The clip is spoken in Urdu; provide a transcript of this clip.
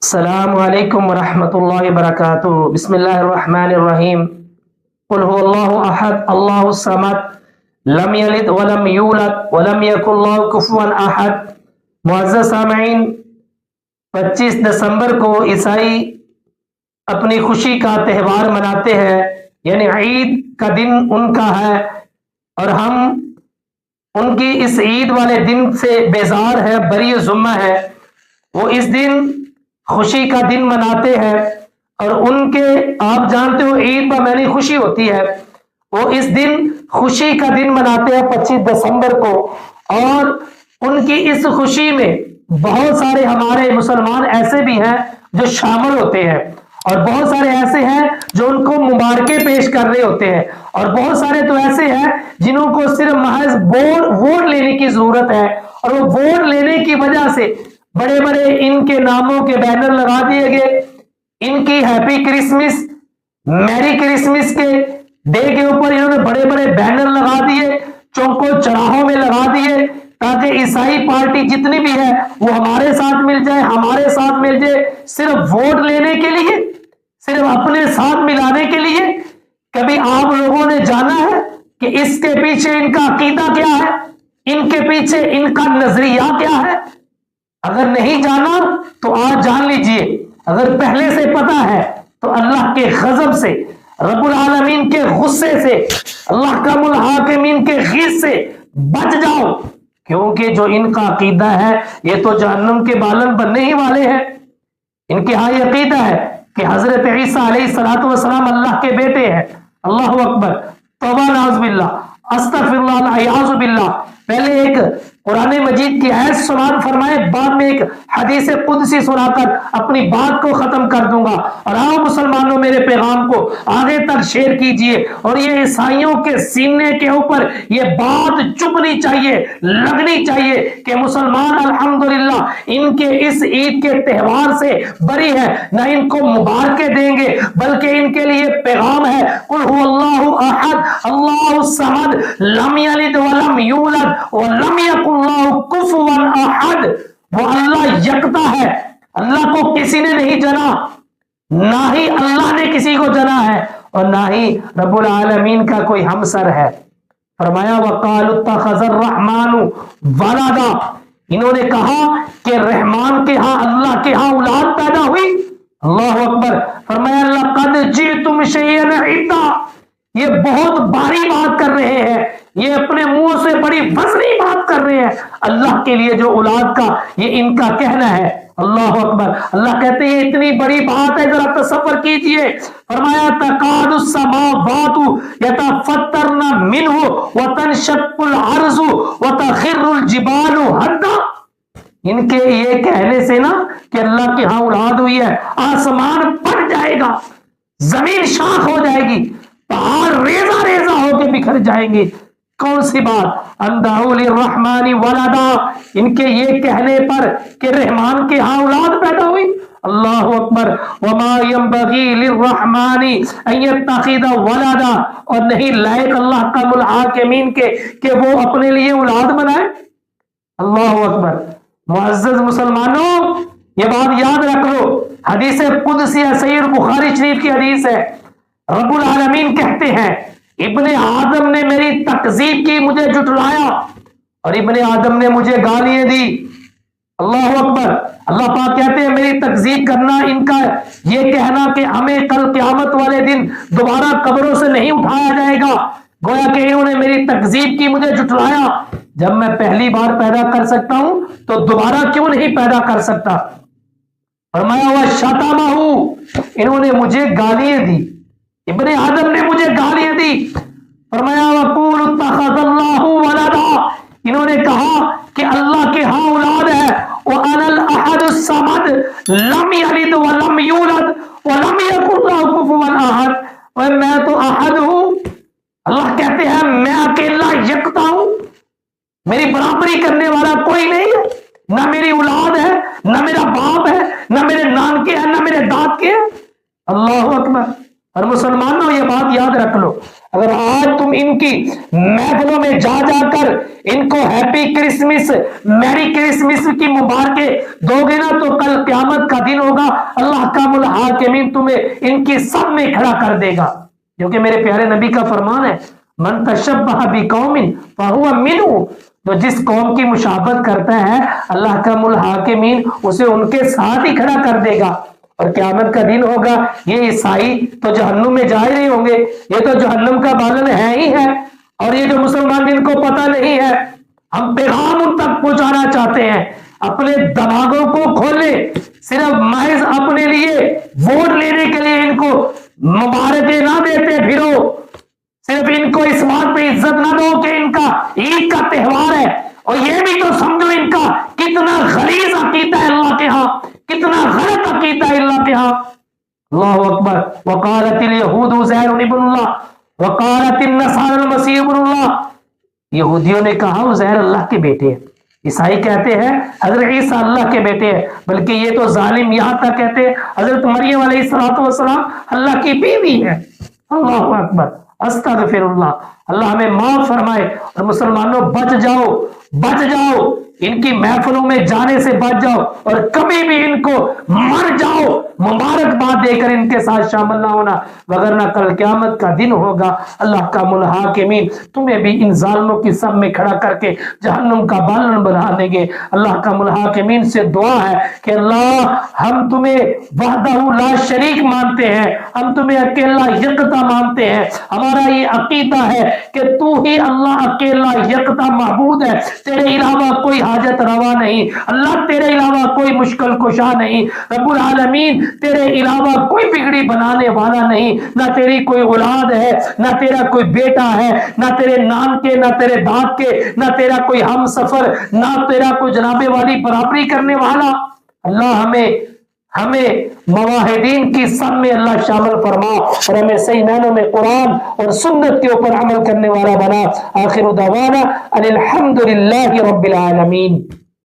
السلام علیکم ورحمۃ اللہ وبرکاتہ۔ بسم اللہ الرحمن الرحیم۔ قل هو اللہ احد اللہ الصمد لم یلد ولم یولد ولم یکن له کفوا احد۔ معزز سامعین، 25 دسمبر کو عیسائی اپنی خوشی کا تہوار مناتے ہیں، یعنی عید کا دن ان کا ہے، اور ہم ان کی اس عید والے دن سے بیزار ہے، بری ذمہ ہے۔ وہ اس دن خوشی کا دن مناتے ہیں، اور ان کے آپ جانتے ہو عید پر میں خوشی ہوتی ہے، وہ اس دن خوشی کا دن مناتے ہیں 25 دسمبر کو، اور ان کی اس خوشی میں بہت سارے ہمارے مسلمان ایسے بھی ہیں جو شامل ہوتے ہیں، اور بہت سارے ایسے ہیں جو ان کو مبارکیں پیش کر رہے ہوتے ہیں، اور بہت سارے تو ایسے ہیں جنہوں کو صرف محض ووٹ لینے کی ضرورت ہے، اور وہ ووٹ لینے کی وجہ سے بڑے بڑے ان کے ناموں کے بینر لگا دیے گئے، ان کی ہیپی کرسمس، میری کرسمس کے ڈے کے اوپر انہوں نے بڑے بڑے بینر لگا دیے، چوکوں چراہوں میں لگا دیے، تاکہ عیسائی پارٹی جتنی بھی ہے وہ ہمارے ساتھ مل جائے، ہمارے ساتھ مل جائے، صرف ووٹ لینے کے لیے، صرف اپنے ساتھ ملانے کے لیے۔ کبھی آپ لوگوں نے جانا ہے کہ اس کے پیچھے ان کا عقیدہ کیا ہے، ان کے پیچھے ان کا نظریہ کیا ہے؟ اگر نہیں جانا تو آج جان لیجئے، اگر پہلے سے پتا ہے تو اللہ کے غضب سے، رب العالمین کے غصے سے، اللہ کا الحاکمین کے غیظ سے بچ جاؤ، کیونکہ جو ان کا عقیدہ ہے یہ تو جہنم کے بالن بننے ہی والے ہیں۔ ان کے ہاں یہ عقیدہ ہے کہ حضرت عیسیٰ علیہ السلام اللہ کے بیٹے ہیں۔ اللہ اکبر، توبہ نعوذ باللہ، استغفر اللہ، اعوذ باللہ۔ پہلے ایک قرآن مجید کی آیت سماعت فرمائے، بعد میں ایک حدیث قدسی سنا کر اپنی بات کو ختم کر دوں گا۔ اور آؤ مسلمانوں، میرے پیغام کو آگے تک شیئر کیجئے، اور یہ عیسائیوں کے سینے کے اوپر یہ بات چپنی چاہیے، لگنی چاہیے کہ مسلمان الحمدللہ ان کے اس عید کے تہوار سے بری ہے، نہ ان کو مبارکیں دیں گے، بلکہ ان کے لیے پیغام ہے، قل هو اللہ احد اللہ الصمد لم یلد ولم یولد ولم یکن له کفوا احد۔ وہ اللہ یکتا ہے، اللہ کو کسی نے نہیں جنا، نہ ہی اللہ نے کسی کو جنا ہے، اور نہ ہی رب العالمین کا کوئی ہمسر ہے۔ فرمایا وقالوا اتخذ الرحمن ولدا، انہوں نے کہا کہ رحمان کے ہاں، اللہ کے ہاں اولاد پیدا ہوئی۔ اللہ اکبر۔ فرمایا لقد جئتم شیئا عدا، یہ بہت بھاری بات کر رہے ہیں، یہ اپنے منہ سے بڑی وزنی بات کر رہے ہیں اللہ کے لیے جو اولاد کا یہ ان کا کہنا ہے۔ اللہ اکبر۔ اللہ کہتے ہیں اتنی بڑی بات ہے، ذرا تصور کیجئے۔ فرمایا تکاد السماوات یتفطرن منہ وتنشق الارض وتخر الجبال ہدا۔ ان کے یہ کہنے سے نا کہ اللہ کے ہاں اولاد ہوئی ہے، آسمان پھٹ جائے گا، زمین شاخ ہو جائے گی، پہاڑ ریزہ ریزہ ہو کے بکھر جائیں گے۔ کون سی بات؟ ان دعوا للرحمن ولدا، ان کے یہ کہنے پر کہ رحمان کے ہاں اولاد پیدا ہوئی۔ اللہ اکبر۔ وما ينبغي للرحمن ان يتخذ ولدا، اور نہیں لائق اللہ کا الحاکمین کے کہ وہ اپنے لیے اولاد بنائے۔ اللہ اکبر۔ معزز مسلمانوں، یہ بات یاد رکھ لو، حدیث قدسی صحیح بخاری شریف کی حدیث ہے، رب العالمین کہتے ہیں ابن آدم نے میری تکذیب کی، مجھے جھٹلایا، اور ابن آدم نے مجھے گالیاں دی۔ اللہ اکبر۔ اللہ پاک کہتے ہیں میری تکذیب کرنا، ان کا یہ کہنا کہ ہمیں کل قیامت والے دن دوبارہ قبروں سے نہیں اٹھایا جائے گا، گویا کہ انہوں نے میری تکذیب کی، مجھے جھٹلایا۔ جب میں پہلی بار پیدا کر سکتا ہوں تو دوبارہ کیوں نہیں پیدا کر سکتا؟ فرمایا ہوا شتمہ، انہوں نے مجھے گالیاں دی، ابن آدم نے مجھے گالیاں دی۔ فرمایا وقول اتخذ اللہ ولدا، انہوں نے کہا کہ اللہ کے ہاں اولاد ہے، وانا الاحد الصمد لم یلد ولم یولد ولم یکن له کفوا احد، اور میں تو احد ہوں، اللہ کہتے ہیں میں اکیلا یکتا ہوں، میری برابری کرنے والا کوئی نہیں ہے، نہ میری اولاد ہے، نہ میرا باپ ہے، نہ میرے نان کے ہیں، نہ میرے داد کے ہیں۔ اللہ اکبر۔ اور مسلمانوں یہ بات یاد رکھ لو، اگر آج تم ان کی محفلوں میں جا جا کر ان کو ہیپی کرسمس، میری کرسمس کی مبارکیں دو گے نا، تو کل قیامت کا دن ہوگا ہوگا اللہ احکام الحاکمین تمہیں ان کی سب میں کھڑا کر دے گا، کیونکہ میرے پیارے نبی کا فرمان ہے من تشبہ بقوم فہو منہم، جو جس قوم کی مشابہت کرتا ہے اللہ احکام الحاکمین اسے ان کے ساتھ ہی کھڑا کر دے گا۔ اور قیامت کا دن ہوگا یہ عیسائی تو جہنم میں جا ہی نہیں ہوں گے، یہ تو جہنم کا بالن ہے ہی ہے، اور یہ جو مسلمان جن کو پتہ نہیں ہے، ہم پیغام ان تک پہنچانا چاہتے ہیں، اپنے دماغوں کو کھولیں، صرف محض اپنے لیے ووٹ لینے کے لیے ان کو مبارکیں نہ دیتے پھرو، صرف ان کو اس بات پہ عزت نہ دو کہ ان کا عید کا تہوار ہے، اور یہ بھی تو سمجھو ان کا کتنا غلیظ عقیدہ ہے اللہ کے ہاں، کتنا غلط عقیدہ ہے اللہ کے ہاں۔ اللہ اکبر۔ وقالت الیہود عزیر ابن اللہ وقالت النصارى المسیح ابن اللہ، یہودیوں نے کہا عزیر اللہ کے بیٹے ہیں، عیسائی کہتے ہیں حضرت عیسیٰ اللہ کے بیٹے ہیں، بلکہ یہ تو ظالم یہاں تک کہتے ہیں حضرت مریم علیہ السلام اللہ کی بیوی ہے۔ اللہ اکبر، استغفر اللہ، اللہ ہمیں معاف فرمائے۔ اور مسلمانوں بچ جاؤ، بچ جاؤ، ان کی محفلوں میں جانے سے بچ جاؤ، اور کبھی بھی ان کو مر جاؤ مبارکباد دے کر ان کے ساتھ شامل نہ ہونا، وگرنہ کل قیامت کا دن ہوگا اللہ احکام الحاکمین تمہیں بھی ان ظالموں کی سب میں کھڑا کر کے جہنم کا بالن بنا دیں گے۔ اللہ احکام الحاکمین سے دعا ہے کہ اللہ ہم تمہیں وحدہ لا شریک مانتے ہیں، ہم تمہیں اکیلا یکتا مانتے ہیں، ہمارا یہ عقیدہ ہے کہ تو ہی اللہ اکیلا یکتا معبود ہے، تیرے علاوہ کوئی حاجت روا نہیں، اللہ تیرے علاوہ کوئی مشکل کشا نہیں، رب العالمین تیرے علاوہ کوئی بگڑی بنانے والا نہیں، نہ تیری کوئی اولاد ہے، نہ تیرا کوئی بیٹا ہے، نہ تیرے نام کے، نہ تیرے باپ کے، نہ تیرا کوئی ہم سفر، نہ تیرا کوئی جناب والی برابری کرنے والا۔ اللہ ہمیں موحدین کی سب میں اللہ شامل فرما، اور ہمیں صحیح معنوں میں قرآن اور سنت کے اوپر عمل کرنے والا بنا۔ آخر دعوانا ان الحمد للہ رب العالمین۔